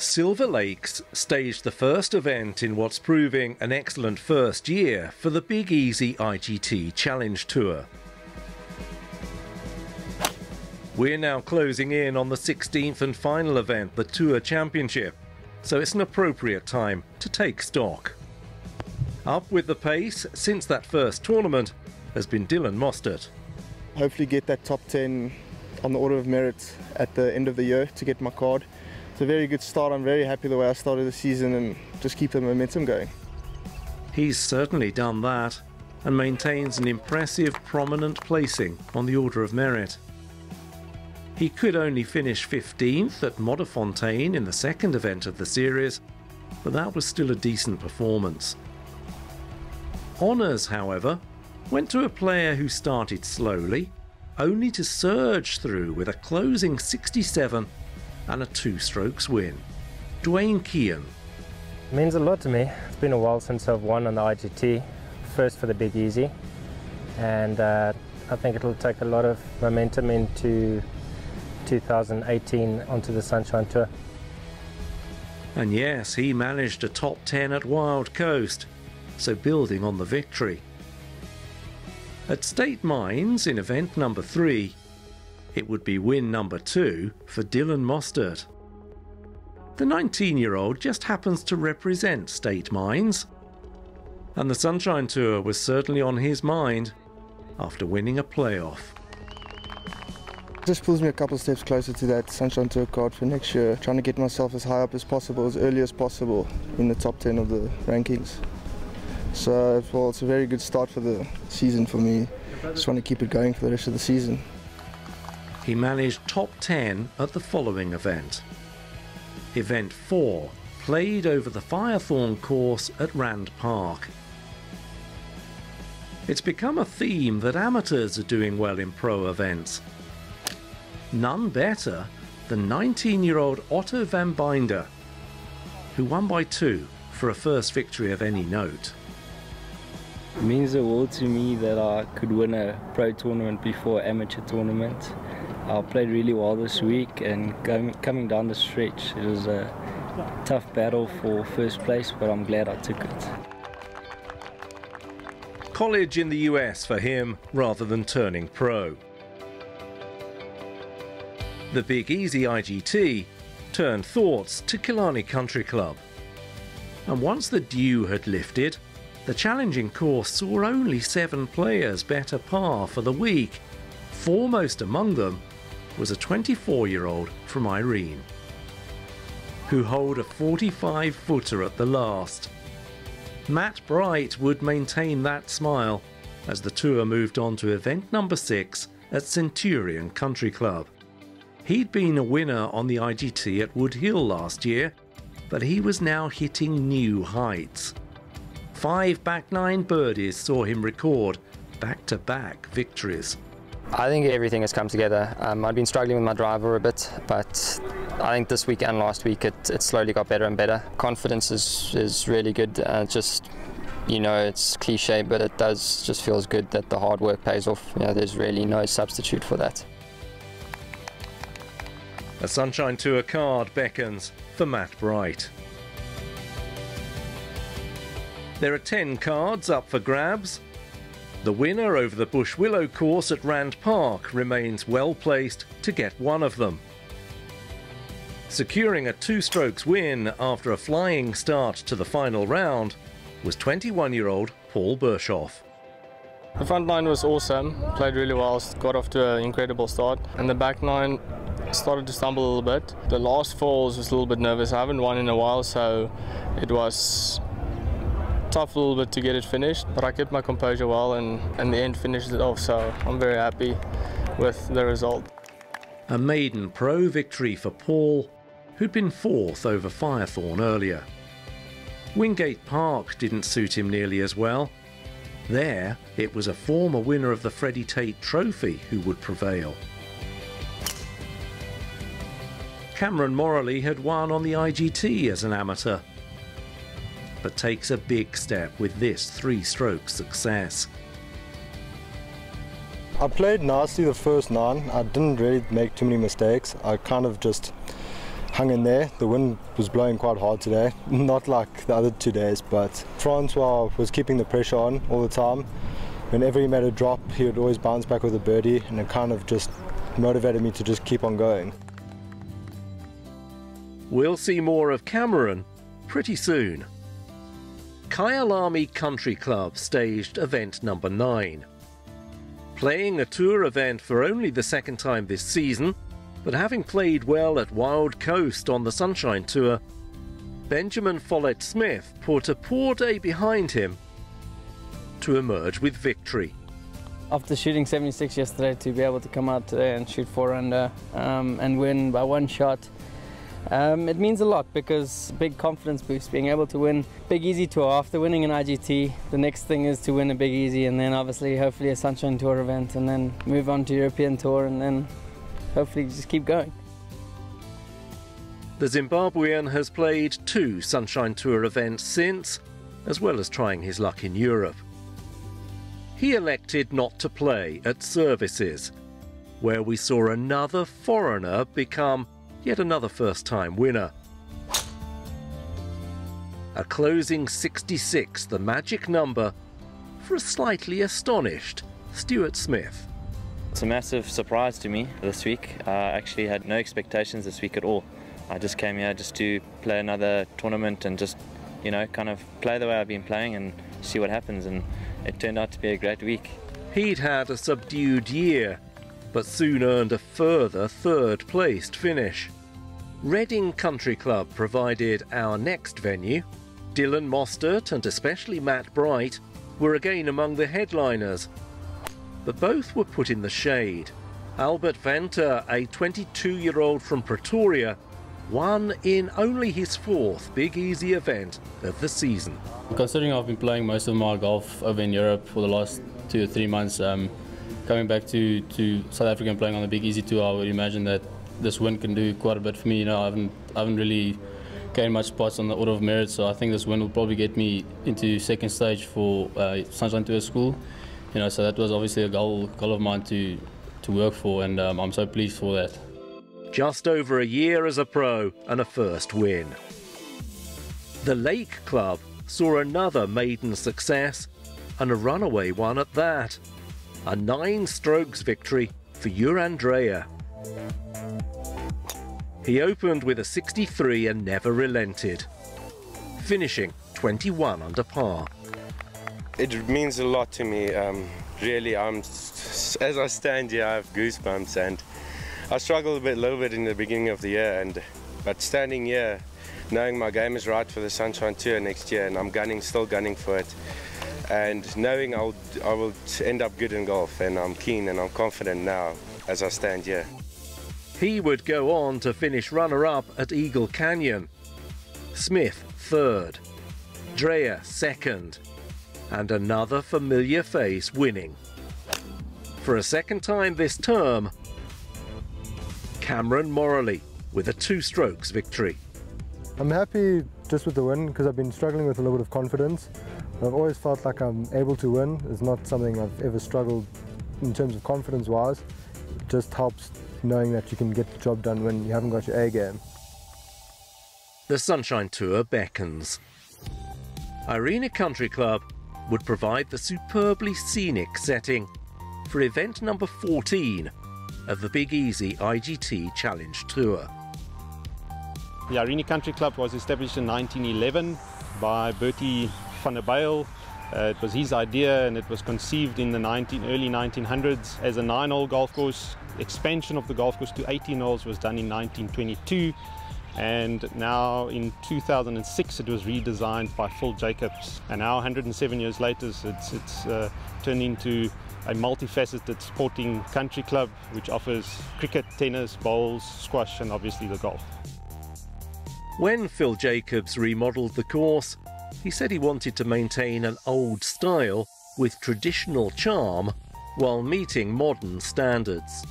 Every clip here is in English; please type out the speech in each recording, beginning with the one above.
Silver Lakes staged the first event in what's proving an excellent first year for the Big Easy IGT Challenge Tour. We're now closing in on the 16th and final event, the Tour Championship, so it's an appropriate time to take stock. Up with the pace since that first tournament has been Dylan Mostert. Hopefully get that top 10 on the order of merit at the end of the year to get my card. It's a very good start. I'm very happy the way I started the season and just keep the momentum going. He's certainly done that and maintains an impressive prominent placing on the order of merit. He could only finish 15th at Modderfontein in the second event of the series, but that was still a decent performance. Honours, however, went to a player who started slowly, only to surge through with a closing 67 and a 2-strokes win. Dwayne Kean. It means a lot to me. It's been a while since I've won on the IGT, first for the Big Easy, and I think it'll take a lot of momentum into 2018 onto the Sunshine Tour. And yes, he managed a top 10 at Wild Coast, so building on the victory. At State Mines in event number 3, it would be win number 2 for Dylan Mostert. The 19-year-old just happens to represent State Mines, and the Sunshine Tour was certainly on his mind after winning a playoff. Just pulls me a couple of steps closer to that Sunshine Tour card for next year, trying to get myself as high up as possible, as early as possible in the top 10 of the rankings. So, well, it's a very good start for the season for me. Just want to keep it going for the rest of the season. He managed top 10 at the following event. Event 4, played over the Firethorn course at Rand Park. It's become a theme that amateurs are doing well in pro events. None better than 19-year-old Otto van Binder, who won by 2 for a first victory of any note. It means the world to me that I could win a pro tournament before amateur tournament. I played really well this week, and coming down the stretch, it was a tough battle for first place, but I'm glad I took it. College in the US for him rather than turning pro. The Big Easy IGT turned thoughts to Killarney Country Club. And once the dew had lifted, the challenging course saw only 7 players better par for the week. Foremost among them was a 24-year-old from Irene, who holed a 45-footer at the last. Matt Bright would maintain that smile as the tour moved on to event number 6 at Centurion Country Club. He'd been a winner on the IGT at Wood Hill last year, but he was now hitting new heights. 5 back 9 birdies saw him record back-to-back victories. I think everything has come together. I've been struggling with my driver a bit, but I think this week and last week it slowly got better and better. Confidence is really good. Just, you know, it's cliche, but it does just feels good that the hard work pays off. You know, there's really no substitute for that. A Sunshine Tour card beckons for Matt Bright. There are 10 cards up for grabs. The winner over the Bush Willow course at Rand Park remains well placed to get one of them. Securing a 2-strokes win after a flying start to the final round was 21-year-old Paul Bershoff. The front 9 was awesome, played really well, got off to an incredible start, and the back 9 started to stumble a little bit. The last 4 was a little bit nervous. I haven't won in a while, so it was tough a little bit to get it finished, but I kept my composure well and in the end finished it off, so I'm very happy with the result. A maiden pro victory for Paul, who'd been 4th over Firethorn earlier. Wingate Park didn't suit him nearly as well. There, it was a former winner of the Freddie Tate Trophy who would prevail. Cameron Morley had won on the IGT as an amateur, but takes a big step with this 3-stroke success. I played nicely the first 9. I didn't really make too many mistakes. I kind of just hung in there. The wind was blowing quite hard today, not like the other 2 days, but Francois was keeping the pressure on all the time. Whenever he made a drop, he would always bounce back with a birdie, and it kind of just motivated me to just keep on going. We'll see more of Cameron pretty soon. Kyalami Country Club staged event number 9. Playing a tour event for only the second time this season, but having played well at Wild Coast on the Sunshine Tour, Benjamin Follett-Smith put a poor day behind him to emerge with victory. After shooting 76 yesterday, to be able to come out today and shoot 4 under and win by 1 shot, it means a lot, because big confidence boost, being able to win Big Easy Tour after winning an IGT. The next thing is to win a Big Easy, and then obviously hopefully a Sunshine Tour event, and then move on to European Tour, and then hopefully just keep going. The Zimbabwean has played 2 Sunshine Tour events since, as well as trying his luck in Europe. He elected not to play at Services, where we saw another foreigner become yet another first-time winner. A closing 66, the magic number for a slightly astonished Stuart Smith. It's a massive surprise to me this week. I actually had no expectations this week at all. I just came here just to play another tournament and just, you know, kind of play the way I've been playing and see what happens, and it turned out to be a great week. He'd had a subdued year, but soon earned a further third-placed finish. Reading Country Club provided our next venue. Dylan Mostert and especially Matt Bright were again among the headliners, but both were put in the shade. Albert Venter, a 22-year-old from Pretoria, won in only his 4th Big Easy event of the season. Considering I've been playing most of my golf over in Europe for the last 2 or 3 months, coming back to South Africa and playing on the Big Easy Tour, I would imagine that this win can do quite a bit for me. You know, I haven't really gained much spots on the order of merit, so I think this win will probably get me into second stage for Sunshine Tour School. You know, so that was obviously a goal of mine to work for, and I'm so pleased for that. Just over a year as a pro and a first win. The Lake Club saw another maiden success, and a runaway one at that. A 9 strokes victory for Andrea. He opened with a 63 and never relented, finishing 21 under par. It means a lot to me, really. As I stand here, I have goosebumps, and I struggled a little bit in the beginning of the year, but standing here, knowing my game is right for the Sunshine Tour next year, and I'm still gunning for it, and knowing I will end up good in golf, and I'm keen and I'm confident now as I stand here. He would go on to finish runner-up at Eagle Canyon. Smith 3rd, Dreyer 2nd, and another familiar face winning. For a second time this term, Cameron Morley with a 2 strokes victory. I'm happy just with the win, because I've been struggling with a little bit of confidence. I've always felt like I'm able to win. It's not something I've ever struggled in terms of confidence-wise. It just helps knowing that you can get the job done when you haven't got your A game. The Sunshine Tour beckons. Irina Country Club would provide the superbly scenic setting for event number 14 of the Big Easy IGT Challenge Tour. The Irene Country Club was established in 1911 by Bertie van der Bijl. It was his idea, and it was conceived in the early 1900s as a 9-hole golf course. Expansion of the golf course to 18 holes was done in 1922, and now in 2006 it was redesigned by Phil Jacobs, and now 107 years later it's turned into a multifaceted sporting country club which offers cricket, tennis, bowls, squash, and obviously the golf. When Phil Jacobs remodelled the course, he said he wanted to maintain an old style with traditional charm while meeting modern standards.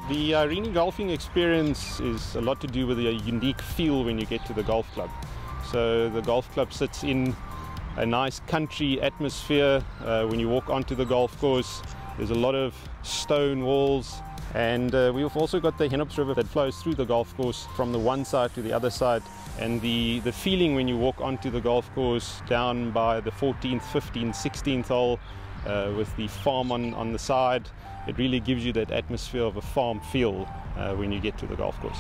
The Irene golfing experience is a lot to do with a unique feel when you get to the golf club. So the golf club sits in a nice country atmosphere. When you walk onto the golf course, there's a lot of stone walls, And we've also got the Henops River that flows through the golf course from the one side to the other side. And the feeling when you walk onto the golf course down by the 14th, 15th, 16th hole with the farm on the side, it really gives you that atmosphere of a farm feel when you get to the golf course.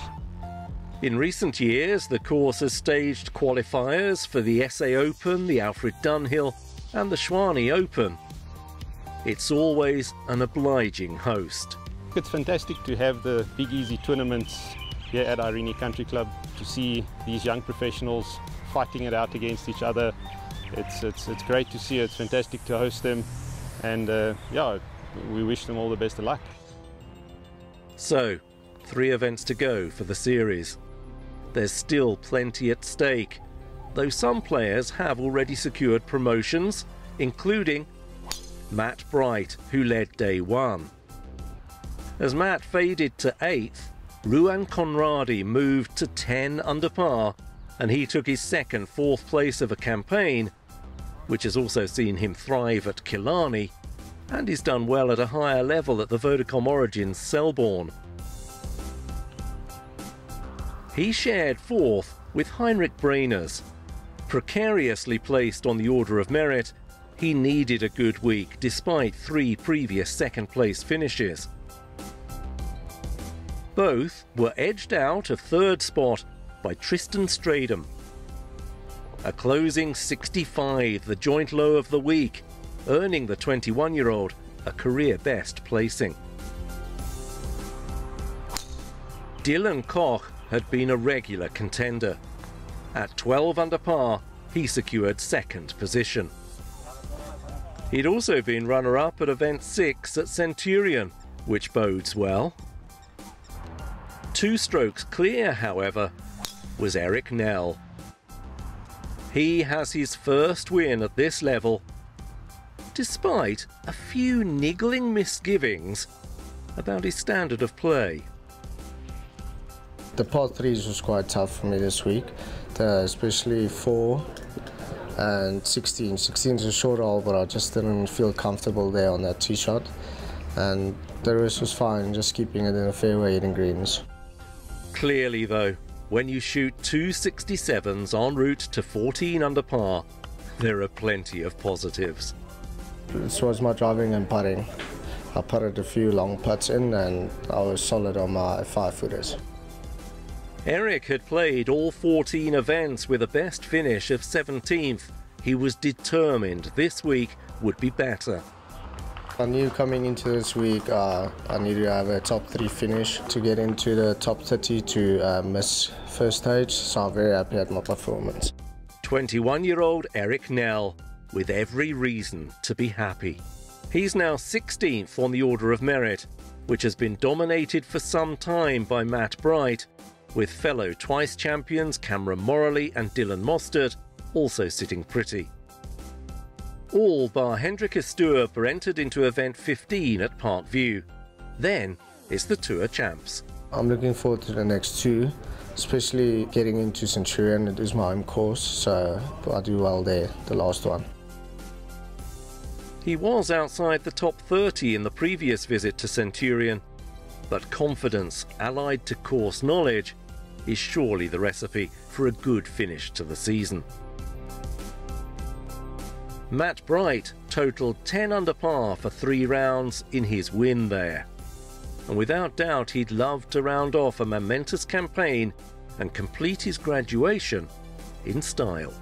In recent years, the course has staged qualifiers for the SA Open, the Alfred Dunhill and the Schwani Open. It's always an obliging host. It's fantastic to have the Big Easy tournaments here at Irene Country Club, to see these young professionals fighting it out against each other. It's great to see. It's fantastic to host them, and yeah, we wish them all the best of luck. So, 3 events to go for the series. There's still plenty at stake, though some players have already secured promotions, including Matt Bright, who led day 1. As Matt faded to 8th, Ruan Conradi moved to 10 under par, and he took his second 4th place of a campaign, which has also seen him thrive at Killarney, and he's done well at a higher level at the Vodacom Origins Selborne. He shared 4th with Heinrich Brainers. Precariously placed on the order of merit, he needed a good week despite 3 previous second-place finishes. Both were edged out of 3rd spot by Tristan Stradham. A closing 65, the joint low of the week, earning the 21-year-old a career-best placing. Dylan Koch had been a regular contender. At 12 under par, he secured 2nd position. He'd also been runner-up at event 6 at Centurion, which bodes well. 2 strokes clear, however, was Eric Nell. He has his first win at this level, despite a few niggling misgivings about his standard of play. The par 3s was quite tough for me this week, especially 4 and 16. 16 is a short hole, but I just didn't feel comfortable there on that tee shot. And the rest was fine, just keeping it in the fairway, hitting greens. Clearly though, when you shoot 2 67s en route to 14 under par, there are plenty of positives. This was my driving and putting. I putted a few long putts in and I was solid on my 5-footers. Eric had played all 14 events with a best finish of 17th. He was determined this week would be better. I knew coming into this week I needed to have a top 3 finish to get into the top 30 to miss first stage, so I'm very happy at my performance. 21-year-old Eric Nell, with every reason to be happy. He's now 16th on the order of merit, which has been dominated for some time by Matt Bright, with fellow twice champions Cameron Morley and Dylan Mostert also sitting pretty. All bar Hendrik Stuart were entered into event 15 at Park View. Then it's the Tour Champs. I'm looking forward to the next 2, especially getting into Centurion. It is my home course, so I do well there, the last one. He was outside the top 30 in the previous visit to Centurion, but confidence allied to course knowledge is surely the recipe for a good finish to the season. Matt Bright totaled 10 under par for 3 rounds in his win there. And without doubt he'd love to round off a momentous campaign and complete his graduation in style.